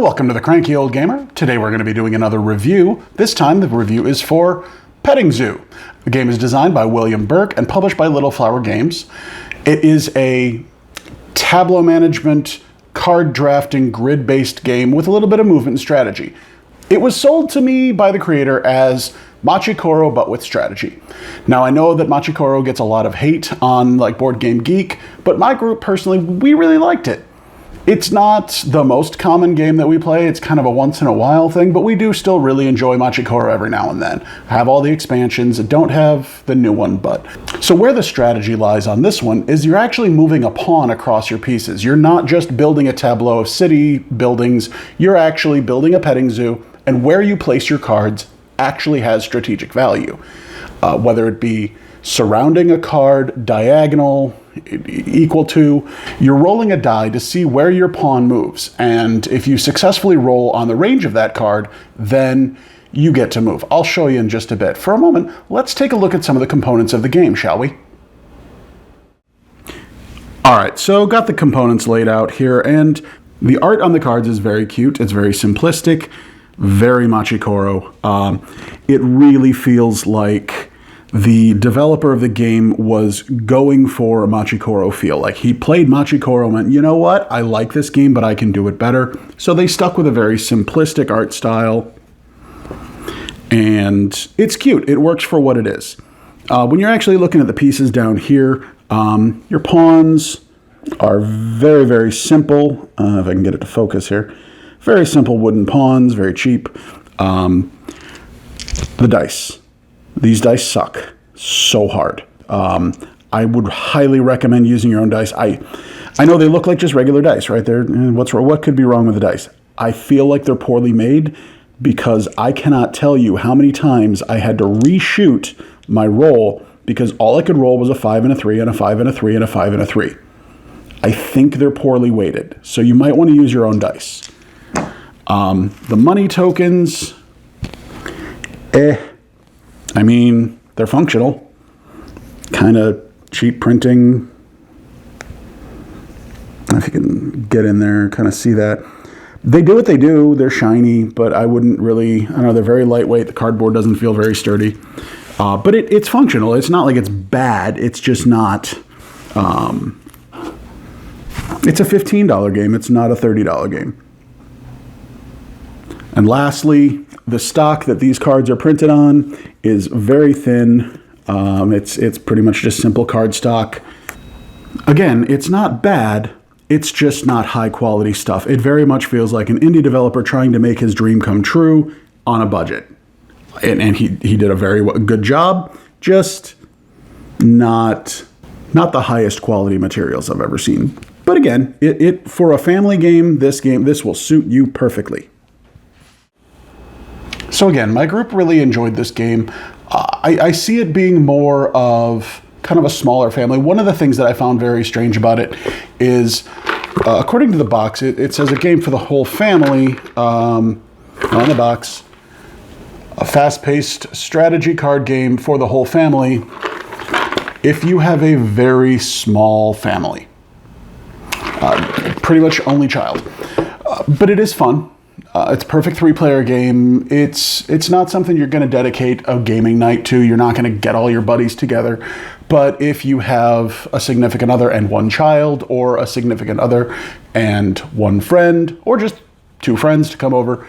welcome to the Cranky Old Gamer. Today we're going to be doing another review. This time the review is for Petting Zoo. The game is designed by William Burke and published by Little Flower Games. It is a tableau management, card drafting, grid-based game with a little bit of movement and strategy. It was sold to me by the creator as Machikoro, but with strategy. Now, I know that Machikoro gets a lot of hate on like BoardGameGeek, but my group personally, we really liked it. It's not the most common game that we play. It's kind of a once-in-a-while thing, but we do still really enjoy Machikoro every now and then. I have all the expansions. I don't have the new one, but... So where the strategy lies on this one is you're actually moving a pawn across your pieces. You're not just building a tableau of city buildings. You're actually building a petting zoo, and where you place your cards actually has strategic value. Whether it be surrounding a card, diagonal, equal to, you're rolling a die to see where your pawn moves. And if you successfully roll on the range of that card, then you get to move. I'll show you in just a bit. For a moment, let's take a look at some of the components of the game, shall we? All right, so got the components laid out here, and the art on the cards is very cute. It's very simplistic, very Machikoro. It really feels like the developer of the game was going for a Machikoro feel. Like he played Machikoro and went, you know what? I like this game, but I can do it better. So they stuck with a very simplistic art style. And it's cute. It works for what it is. When you're actually looking at the pieces down here, your pawns are very, very simple. If I can get it to focus here. Very simple wooden pawns, very cheap. The dice. These dice suck so hard. I would highly recommend using your own dice. I know they look like just regular dice, right? What could be wrong with the dice? I feel like they're poorly made because I cannot tell you how many times I had to reshoot my roll because all I could roll was a 5 and a 3 and a 5 and a 3 and a 5 and a 3. I think they're poorly weighted, so you might want to use your own dice. The money tokens, I mean, they're functional. Kind of cheap printing. If you can get in there, kind of see that. They do what they do. They're shiny, but I wouldn't really, I don't know, they're very lightweight. The cardboard doesn't feel very sturdy. But it's functional. It's not like it's bad. It's just not, it's a $15 game. It's not a $30 game. And lastly, the stock that these cards are printed on is very thin. It's pretty much just simple card stock. Again, it's not bad. It's just not high quality stuff. It very much feels like an indie developer trying to make his dream come true on a budget. And he did a very good job, just not the highest quality materials I've ever seen. But again, for a family game, this will suit you perfectly. So again, my group really enjoyed this game. I see it being more of kind of a smaller family. One of the things that I found very strange about it is, according to the box, it says a game for the whole family. On the box, a fast-paced strategy card game for the whole family if you have a very small family. Pretty much only child. But it is fun. It's a perfect 3-player game. It's not something you're going to dedicate a gaming night to. You're not going to get all your buddies together. But if you have a significant other and one child, or a significant other and one friend, or just 2 friends to come over,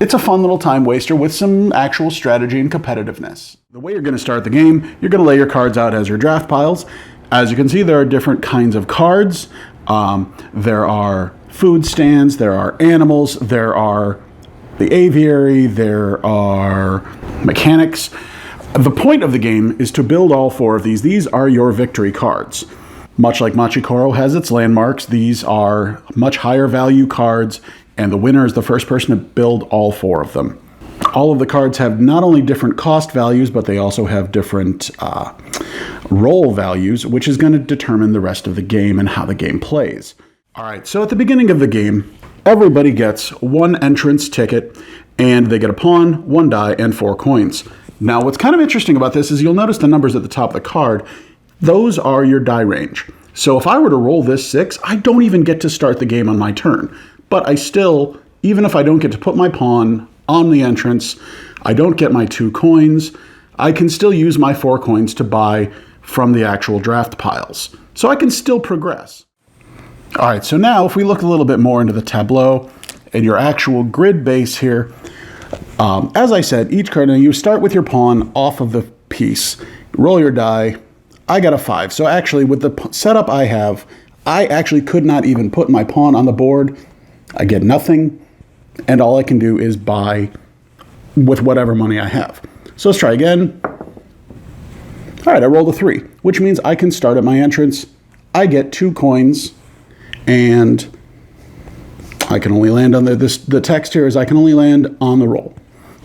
it's a fun little time waster with some actual strategy and competitiveness. The way you're going to start the game, you're going to lay your cards out as your draft piles. As you can see, there are different kinds of cards. There are food stands, there are animals, there are the aviary, there are mechanics. The point of the game is to build all 4 of these. These are your victory cards. Much like Machikoro has its landmarks, these are much higher value cards, and the winner is the first person to build all 4 of them. All of the cards have not only different cost values, but they also have different roll values, which is going to determine the rest of the game and how the game plays. All right, so at the beginning of the game, everybody gets 1 entrance ticket, and they get a pawn, 1 die, and 4 coins. Now, what's kind of interesting about this is you'll notice the numbers at the top of the card. Those are your die range. So if I were to roll this 6, I don't even get to start the game on my turn. But I still even if I don't get to put my pawn on the entrance, I don't get my 2 coins, I can still use my 4 coins to buy from the actual draft piles. So I can still progress. All right, so now if we look a little bit more into the tableau and your actual grid base here, as I said, each card, you start with your pawn off of the piece, roll your die. I got a 5. So actually with the setup I have, I actually could not even put my pawn on the board. I get nothing, and all I can do is buy with whatever money I have. So let's try again. All right, I rolled a 3, which means I can start at my entrance. I get 2 coins, and I can only land on the text here is I can only land on the roll.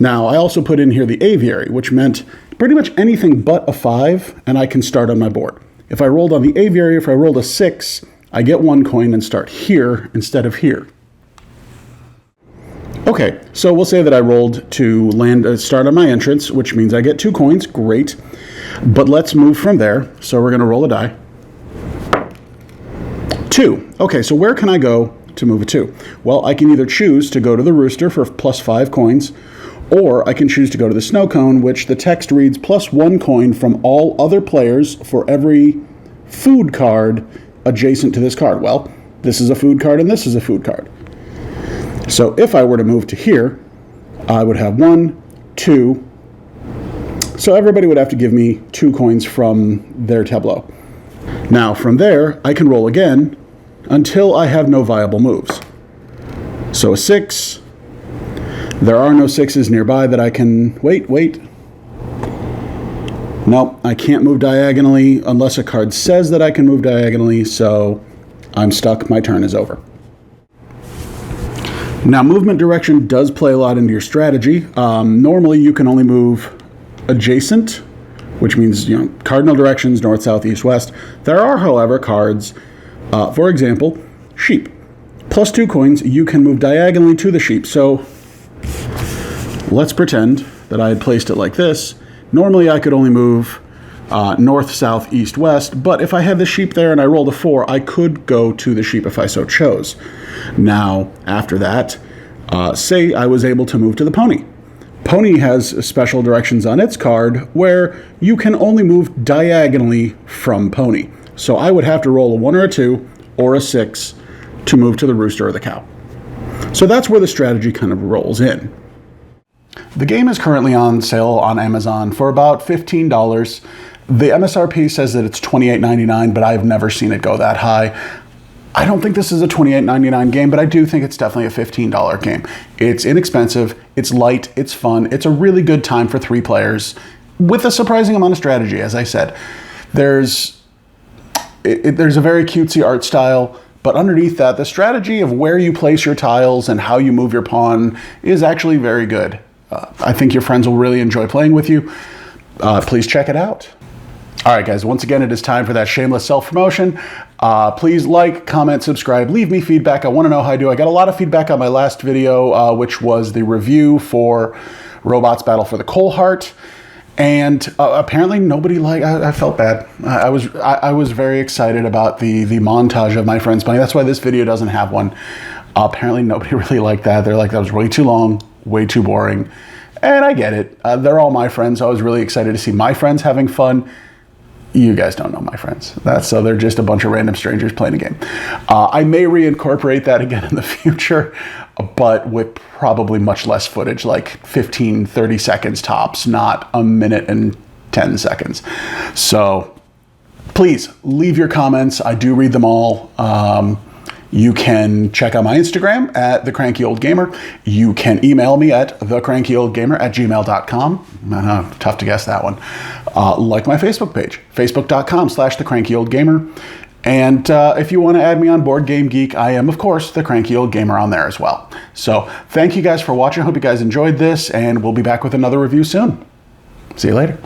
Now, I also put in here the aviary, which meant pretty much anything but a 5, and I can start on my board. If I rolled on the aviary, if I rolled a 6, I get 1 coin and start here instead of here. Okay, so we'll say that I rolled to start on my entrance, which means I get 2 coins. Great. But let's move from there. So we're going to roll a die. 2. Okay, so where can I go to move a 2? Well, I can either choose to go to the rooster for plus 5 coins, or I can choose to go to the snow cone, which the text reads plus 1 coin from all other players for every food card adjacent to this card. Well, this is a food card and this is a food card. So if I were to move to here, I would have 1, 2. So everybody would have to give me 2 coins from their tableau. Now from there, I can roll again until I have no viable moves. So a 6. There are no 6s nearby that I can... Wait. Nope, I can't move diagonally unless a card says that I can move diagonally, so I'm stuck. My turn is over. Now, movement direction does play a lot into your strategy. Normally, you can only move adjacent, which means, cardinal directions, north, south, east, west. There are, however, cards, for example, sheep. Plus 2 coins, you can move diagonally to the sheep. So let's pretend that I had placed it like this. Normally, I could only move north, south, east, west, but if I had the sheep there and I rolled a 4, I could go to the sheep if I so chose. Now, after that, say I was able to move to the pony. Pony has special directions on its card where you can only move diagonally from pony. So I would have to roll a 1 or a 2 or a 6 to move to the rooster or the cow. So that's where the strategy kind of rolls in. The game is currently on sale on Amazon for about $15. The MSRP says that it's $28.99, but I've never seen it go that high. I don't think this is a $28.99 game, but I do think it's definitely a $15 game. It's inexpensive, it's light, it's fun, it's a really good time for 3 players with a surprising amount of strategy, as I said. There's a very cutesy art style, but underneath that, the strategy of where you place your tiles and how you move your pawn is actually very good. I think your friends will really enjoy playing with you. Please check it out. All right, guys, once again, it is time for that shameless self-promotion. Please like, comment, subscribe, leave me feedback. I want to know how I do. I got a lot of feedback on my last video, which was the review for Robots Battle for the Coal Heart. And apparently nobody I felt bad. I was very excited about the montage of my friends playing. That's why this video doesn't have one. Apparently nobody really liked that. They're like, that was way too long, way too boring. And I get it. They're all my friends. So I was really excited to see my friends having fun. You guys don't know my friends. So they're just a bunch of random strangers playing a game. I may reincorporate that again in the future, but with probably much less footage, like 15, 30 seconds tops, not a minute and 10 seconds. So please leave your comments. I do read them all. You can check out my Instagram at @thecrankyoldgamer. You can email me at thecrankyoldgamer@gmail.com. Tough to guess that one. Like my Facebook page, facebook.com/thecrankyoldgamer. And if you want to add me on BoardGameGeek, I am, of course, the Cranky Old Gamer on there as well. So thank you guys for watching. I hope you guys enjoyed this, and we'll be back with another review soon. See you later.